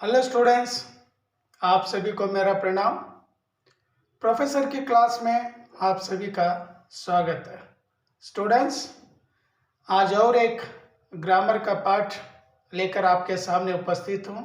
Hello students, आप सभी को मेरा प्रणाम। प्रोफेसर की क्लास में आप सभी का स्वागत है। स्टूडेंट्स, आज और एक ग्रामर का पाठ लेकर आपके सामने उपस्थित हूँ।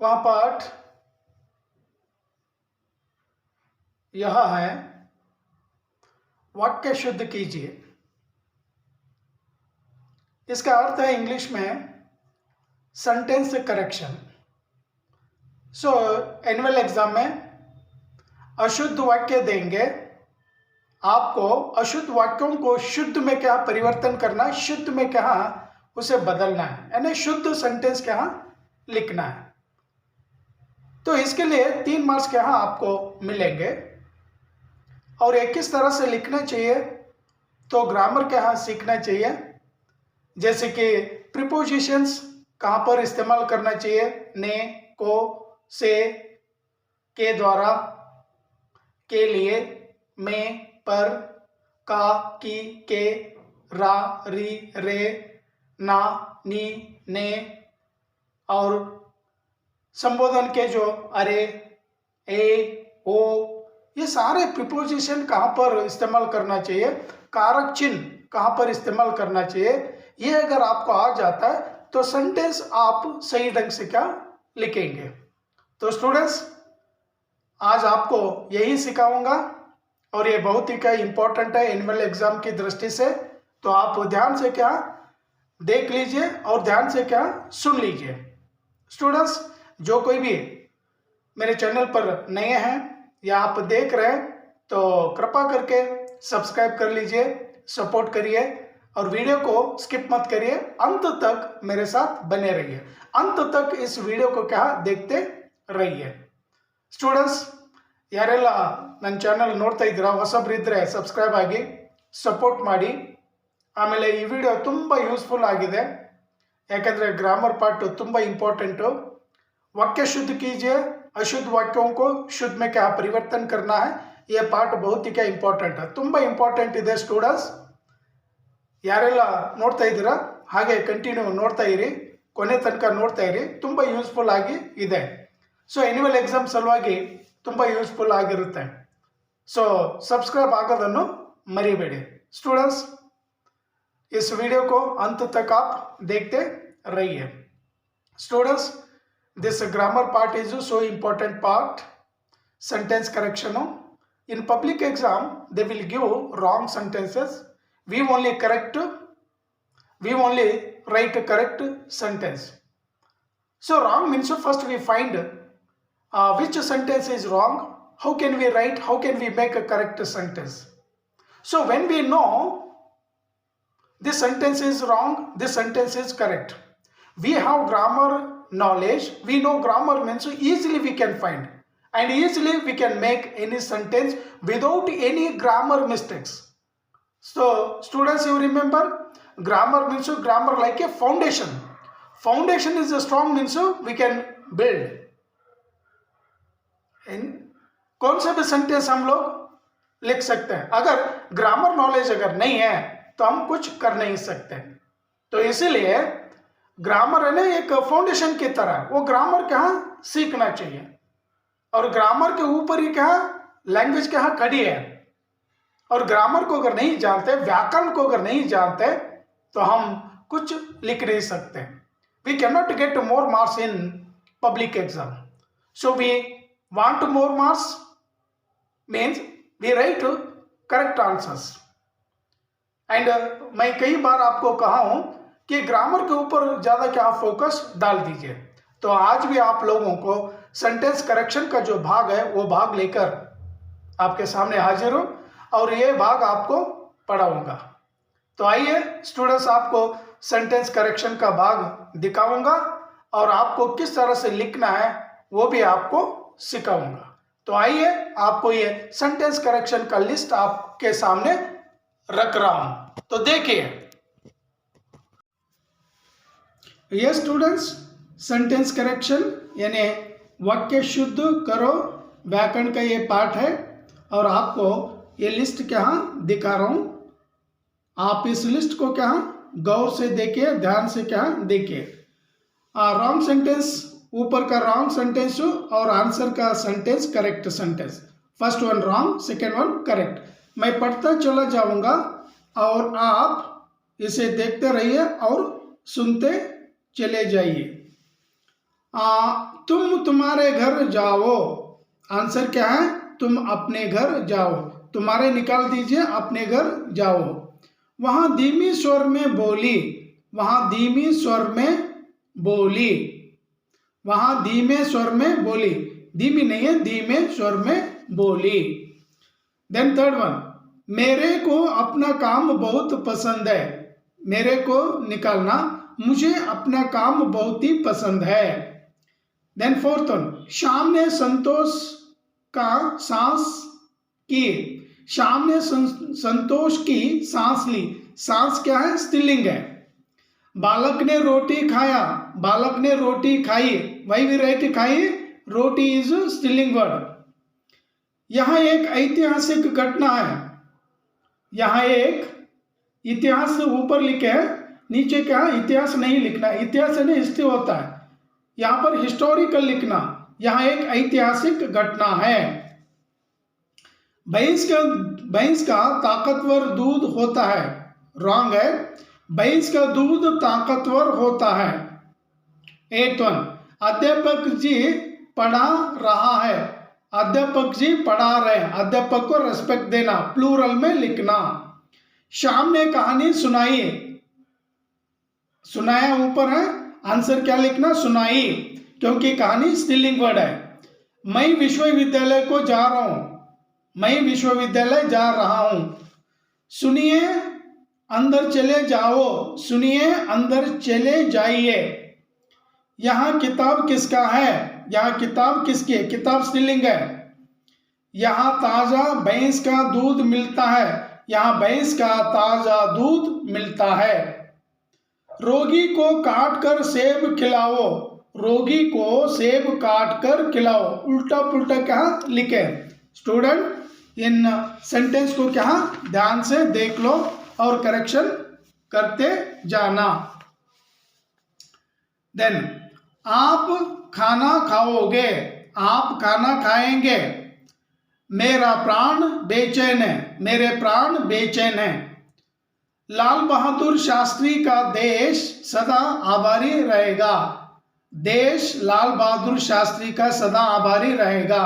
वह पाठ यह है, वाक्य शुद्ध कीजिए। इसका अर्थ है इंग्लिश में सेंटेंस करेक्शन। सो एनुअल एग्जाम में अशुद्ध वाक्य देंगे, आपको अशुद्ध वाक्यों को शुद्ध में क्या परिवर्तन करना है, शुद्ध में क्या उसे बदलना है, यानी शुद्ध सेंटेंस क्या लिखना है। तो इसके लिए 3 मार्क्स क्या आपको मिलेंगे और ये किस तरह से लिखना चाहिए, तो ग्रामर क्या सीखना चाहिए। जैसे कि प्रीपोजिशंस कहाँ पर इस्तेमाल करना चाहिए, ने, को, से, के द्वारा, के लिए, में, पर, का, की, के, रा, री, रे, ना, नी, ने, और संबोधन के जो अरे, ए, ओ, ये सारे प्रीपोजिशन कहाँ पर इस्तेमाल करना चाहिए, कारक चिन्ह कहाँ पर इस्तेमाल करना चाहिए, ये अगर आपको आ जाता है तो सेंटेंस आप सही ढंग से क्या लिखेंगे। तो स्टूडेंट्स, आज आपको यही सिखाऊंगा और ये बहुत ही क्या इम्पोर्टेंट है एनुअल एग्जाम की दृष्टि से। तो आप ध्यान से क्या देख लीजिए और ध्यान से क्या सुन लीजिए। स्टूडेंट्स, जो कोई भी मेरे चैनल पर नए हैं या आप देख रहे हैं तो कृपा करके सब्सक्राइब कर लीजिए, सपोर्ट करिए और वीडियो को स्किप मत करिए, अंत तक मेरे साथ बने रहिए, अंत तक इस वीडियो को क्या देखते रहिए। ಸ್ಟೂಡೆಂಟ್ಸ್, ಯಾರೆಲ್ಲ ನನ್ನ ಚಾನಲ್ ನೋಡ್ತಾ ಇದ್ದೀರಾ ಹೊಸಬ್ರಿದ್ರೆ ಸಬ್ಸ್ಕ್ರೈಬ್ ಆಗಿ ಸಪೋರ್ಟ್ ಮಾಡಿ। ಆಮೇಲೆ ಈ ವಿಡಿಯೋ ತುಂಬ ಯೂಸ್ಫುಲ್ ಆಗಿದೆ, ಯಾಕಂದರೆ ಗ್ರಾಮರ್ ಪಾರ್ಟ್ ತುಂಬ ಇಂಪಾर्टेंटು। वाक्य शुद्ध कीजिए, अशुद्ध वाक्यों को शुद्ध में क्या परिवर्तन करना है, ये पार्ट बहुत ही क्या इंपॉर्टेंट है, ತುಂಬ ಇಂಪಾರ್ಟೆಂಟ್ ಇದೆ ಸ್ಟೂಡೆಂಟ್ಸ್। ಯಾರೆಲ್ಲ ನೋಡ್ತಾ ಇದ್ದೀರಾ ಹಾಗೆ ಕಂಟಿನ್ಯೂ ನೋಡ್ತಾ ಇರಿ, ಕೊನೆ ತನಕ ನೋಡ್ತಾ ಇರಿ, ತುಂಬ ಯೂಸ್ಫುಲ್ ಆಗಿ ಇದೆ। ಸೊ ಎನ್ಯುವಲ್ ಎಕ್ಸಾಮ್ ಸಲುವಾಗಿ ತುಂಬ ಯೂಸ್ಫುಲ್ ಆಗಿರುತ್ತೆ। ಸೊ सब्सक्राइब ಆಗೋದನ್ನು ಮರಿಬೇಡಿ स्टूडेंट्स। इस वीडियो को अंत तक आप देखते रहिए। Students, this grammar part is so important part, sentence correction. In public exam they will give wrong sentences, we only write correct sentence. So wrong means first we find which sentence is wrong, how can we write, how can we make a correct sentence. So when we know this sentence is wrong, this sentence is correct, we have grammar knowledge, we know grammar means easily we can find and easily we can make any sentence without any grammar mistakes. So students, you remember grammar means grammar like a foundation. Foundation is a strong means we can build. कौन सा भी sentence हम लोग लिख सकते हैं, अगर grammar knowledge अगर नहीं है तो हम कुछ कर नहीं सकते। तो इसीलिए ग्रामर है ना एक फाउंडेशन की तरह, वो ग्रामर क्या सीखना चाहिए और ग्रामर के ऊपर ही क्या लैंग्वेज क्या खड़ी है। और ग्रामर को अगर नहीं जानते, व्याकरण को अगर नहीं जानते तो हम कुछ लिख नहीं सकते। We can not get more marks in public exam. So we want more marks means we write correct answers. And मैं कई बार आपको कहा हूं कि ग्रामर के ऊपर ज़्यादा क्या फोकस डाल दीजिए। तो आज भी आप लोगों को सेंटेंस करेक्शन का जो भाग है वो भाग लेकर आपके सामने हाजिर हूँ और ये भाग आपको पढ़ाऊंगा। तो आइए स्टूडेंट्स, आपको सेंटेंस करेक्शन का भाग दिखाऊंगा और आपको किस तरह से लिखना है वो भी आपको सिखाऊंगा। तो आइए, आपको ये सेंटेंस करेक्शन का लिस्ट आपके सामने रख रहा हूं, तो देखिए। ये स्टूडेंट्स, सेंटेंस करेक्शन यानी वाक्य शुद्ध करो व्याकरण का ये पार्ट है और आपको ये लिस्ट क्या दिखा रहा हूं। आप इस लिस्ट को क्या गौर से देखिए, ध्यान से क्या देखिए। रॉन्ग सेंटेंस, ऊपर का रॉन्ग सेंटेंस और आंसर का sentence correct sentence. First one wrong, second one correct. मैं पढ़ता चला जाऊंगा और आप इसे देखते रहिए और सुनते चले जाइए। तुम तुम्हारे घर जाओ, आंसर क्या है? तुम अपने घर जाओ। तुम्हारे निकाल दीजिए, अपने घर जाओ। वहां धीमी स्वर में बोली, वहां धीमी स्वर में बोली, वहां धीमे स्वर में बोली, धीमी नहीं है, धीमे स्वर में बोली। देन थर्ड वन, मेरे को अपना काम बहुत पसंद है। मेरे को निकालना, मुझे अपना काम बहुत ही पसंद है। देन फोर्थ वन, शाम ने संतोष का सांस की, शाम ने संतोष की सांस ली। सांस क्या है? स्त्रीलिंग है। बालक ने रोटी खाया, बालक ने रोटी खाई, वही भी राइट खाई, रोटी इज स्त्रीलिंग वर्ड। यहां एक ऐतिहासिक घटना है, यहां एक इतिहास ऊपर लिखे है, नीचे क्या है? इतिहास नहीं लिखना, इतिहास नहीं हिस्ट्री होता है, यहां पर हिस्टोरिकल लिखना। यहां एक ऐतिहासिक घटना है। भैंस का ताकतवर दूध होता है, रॉन्ग है। भैंस का दूध ताकतवर होता है। 8th वन, अध्यापक जी पढ़ा रहा है, अध्यापक जी पढ़ा रहे हैं, अध्यापक को रेस्पेक्ट देना, प्लूरल में लिखना। शाम ने कहानी सुनाई, सुनाया ऊपर है, आंसर क्या लिखना? सुनाई, क्योंकि कहानी स्त्रीलिंग वर्ड है। मैं विश्वविद्यालय को जा रहा हूं, मैं विश्वविद्यालय जा रहा हूं। सुनिए अंदर चले जाओ, सुनिए अंदर चले जाइए। यहां किताब किसका है? यहां किताब किसकी है? किताब स्त्रीलिंग है। यहां ताजा भैंस का दूध मिलता है, यहां भैंस का ताजा दूध मिलता है। रोगी को काट कर सेब खिलाओ, रोगी को सेब काट कर खिलाओ। उल्टा पुल्टा क्या लिखे? स्टूडेंट इन सेंटेंस को क्या ध्यान से देख लो और करेक्शन करते जाना। देन आप खाना खाओगे, आप खाना खाएंगे। मेरा प्राण बेचैन है, मेरे प्राण बेचैन है। लाल बहादुर शास्त्री का देश सदा आभारी रहेगा, देश लाल बहादुर शास्त्री का सदा आभारी रहेगा।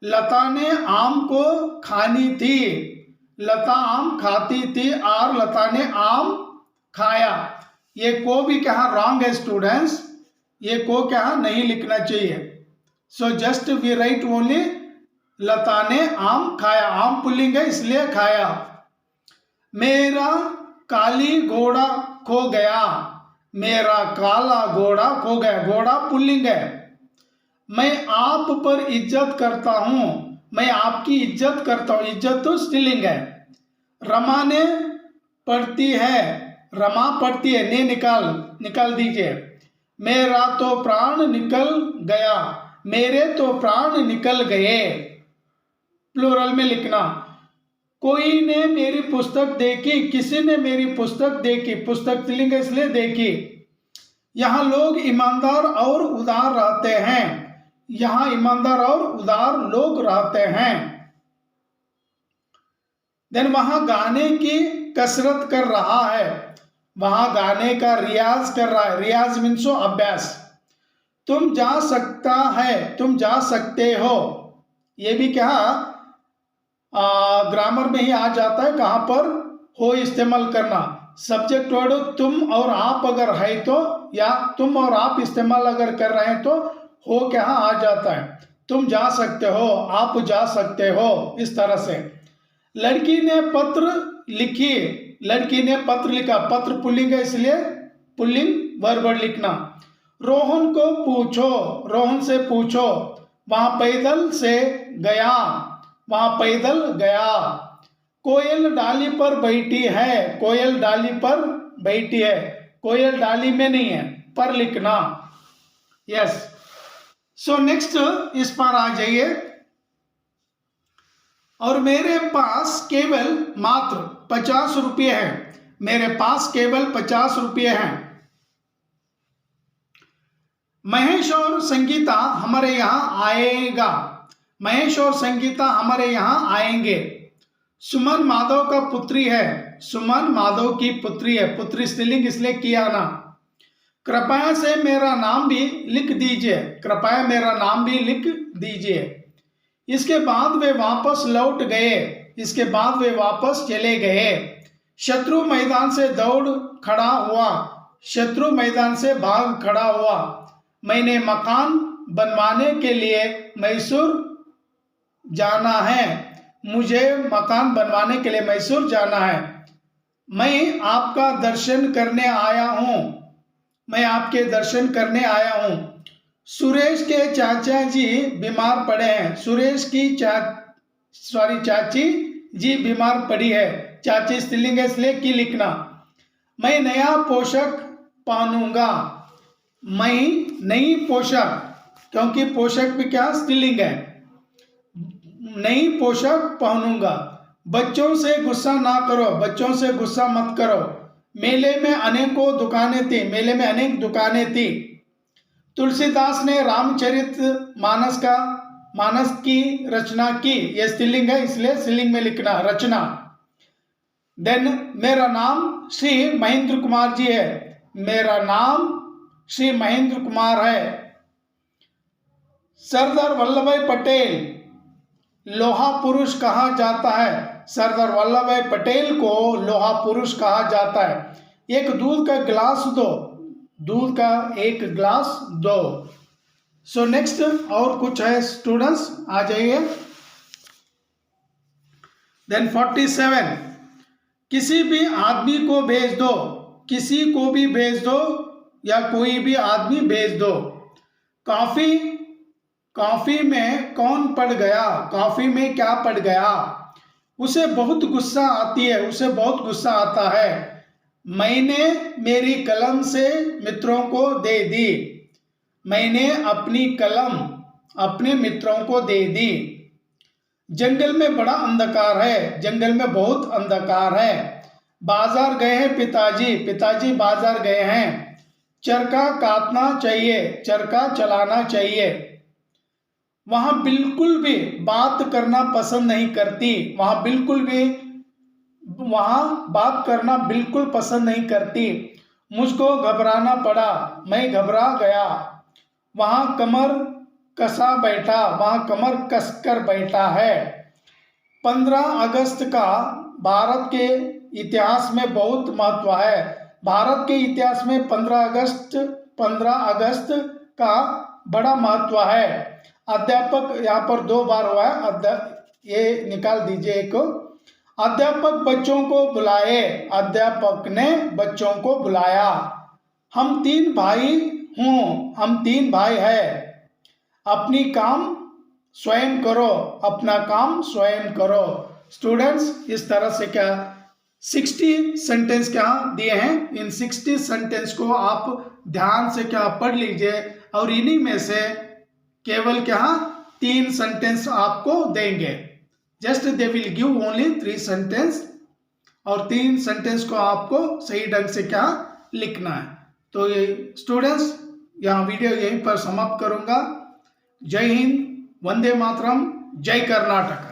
लता ने आम को खानी थी, लता आम खाती थी और लता ने आम खाया। ये को भी क्या रॉन्ग है स्टूडेंट्स, ये को क्या नहीं लिखना चाहिए। So just we write only Lata ने आम खाया, आम पुल्लिंग है इसलिए खाया। मेरा काली घोड़ा खो गया, मेरा काला घोड़ा खो गया, घोड़ा पुल्लिंग है। मैं आप पर इज्जत करता हूं, मैं आपकी इज्जत करता हूं, इज्जत तो स्त्रीलिंग है। रमा ने पढ़ती है, रमा पढ़ती है, ने निकाल दीजिए। मेरा तो प्राण निकल गया, मेरे तो प्राण निकल गए, प्लूरल में लिखना। कोई ने मेरी पुस्तक देखी, किसी ने मेरी पुस्तक देखी, पुस्तक स्त्रीलिंग है इसलिए देखी। यहां लोग ईमानदार और उदार रहते हैं, यहां ईमानदार और उदार लोग रहते हैं। देन वहां गाने की कसरत कर रहा है, वहां गाने का रियाज कर रहा है, रियाज मीन्स अभ्यास। तुम जा सकता है, तुम जा सकते हो, ये भी क्या ग्रामर में ही आ जाता है। कहां पर हो इस्तेमाल करना, सब्जेक्ट वर्ड तुम और आप अगर है तो, या तुम और आप इस्तेमाल अगर कर रहे हैं तो हो क्या आ जाता है। तुम जा सकते हो, आप जा सकते हो, इस तरह से। लड़की ने पत्र लिखी, लड़की ने पत्र लिखा, पत्र पुल्लिंग है इसलिए पुल्लिंग वर्ब लिखना। रोहन को पूछो, रोहन से पूछो, वहां पैदल से गया, वहां पैदल गया। कोयल डाली पर बैठी है, कोयल डाली पर बैठी है, कोयल डाली में नहीं है, पर लिखना। यस, सो नेक्स्ट इस पर आ जाइए। और मेरे पास केवल मात्र 50 रुपये हैं, मेरे पास केवल 50 रुपये हैं। महेश और संगीता हमारे यहाँ आएगा, महेश और संगीता हमारे यहाँ आएंगे। सुमन माधव का पुत्री है, सुमन माधव की पुत्री है, पुत्री स्त्रीलिंग इसलिए किया ना। कृपया से मेरा नाम भी लिख दीजिए, कृपया मेरा नाम भी लिख दीजिए। इसके बाद वे वापस लौट गए, इसके बाद वे वापस चले गए। शत्रु मैदान से दौड़ खड़ा हुआ, शत्रु मैदान से भाग खड़ा हुआ। मैंने मकान बनवाने के लिए मैसूर जाना है, मुझे मकान बनवाने के लिए मैसूर जाना है। मैं आपका दर्शन करने आया हूँ, मैं आपके दर्शन करने आया हूँ। सुरेश के चाचा जी बीमार पड़े हैं, सुरेश की चाची जी बीमार पड़ी है, चाची स्त्रीलिंग है इसलिए की लिखना। मैं नया पोशाक पहनूंगा, मैं नई पोशाक, क्योंकि पोशाक भी क्या स्त्रीलिंग है, नई पोशाक पहनूंगा। बच्चों से गुस्सा ना करो, बच्चों से गुस्सा मत करो। मेले में अनेकों दुकानें थी, मेले में अनेक दुकानें थी। तुलसीदास ने रामचरित मानस की रचना की, यह स्त्रीलिंग है इसलिए स्त्रीलिंग में लिखना रचना। देन मेरा नाम श्री महेंद्र कुमार जी है, मेरा नाम श्री महेंद्र कुमार है। सरदार वल्लभ भाई पटेल लोहा पुरुष कहा जाता है, सरदार वल्लभ भाई पटेल को लोहा पुरुष कहा जाता है। एक दूध का गिलास दो, दूध का एक गिलास दो। सो नेक्स्ट और कुछ है स्टूडेंट्स, आ जाइए। देन 47, किसी भी आदमी को भेज दो, किसी को भी भेज दो या कोई भी आदमी भेज दो। कॉफी में कौन पड़ गया, कॉफी में क्या पड़ गया। उसे बहुत गुस्सा आती है, उसे बहुत गुस्सा आता है। मैंने मेरी कलम से मित्रों को दे दी, मैंने अपनी कलम अपने मित्रों को दे दी। जंगल में बड़ा अंधकार है, जंगल में बहुत अंधकार है। बाजार गए हैं पिताजी, पिताजी बाजार गए हैं। चरखा काटना चाहिए, चरखा चलाना चाहिए। वहां बिल्कुल भी बात करना पसंद नहीं करती, वहां बात करना बिल्कुल पसंद नहीं करती। मुझको घबराना पड़ा, मैं घबरा गया। वहां कमर कसा बैठा, वहां कमर कसकर बैठा है। 15 अगस्त का भारत के इतिहास में बहुत महत्व है। भारत के इतिहास में 15 अगस्त का बड़ा महत्व है। अध्यापक यहाँ पर 2 बार हुआ है, ये निकाल दीजिए एक। अध्यापक बच्चों को बुलाए, अध्यापक ने बच्चों को बुलाया। हम 3 भाई हूँ, हम 3 भाई है। अपनी काम स्वयं करो, अपना काम स्वयं करो। स्टूडेंट्स इस तरह से क्या 60 सेंटेंस क्या दिए हैं, इन 60 सेंटेंस को आप ध्यान से क्या पढ़ लीजिए और इन्हीं में से केवल क्या 3 सेंटेंस आपको देंगे। Just they will give only 3 sentence और 3 सेंटेंस को आपको सही ढंग से क्या लिखना है। तो ये स्टूडेंट्स यहाँ वीडियो यहीं पर समाप्त करूंगा। जय हिंद, वंदे मातरम, जय कर्नाटक।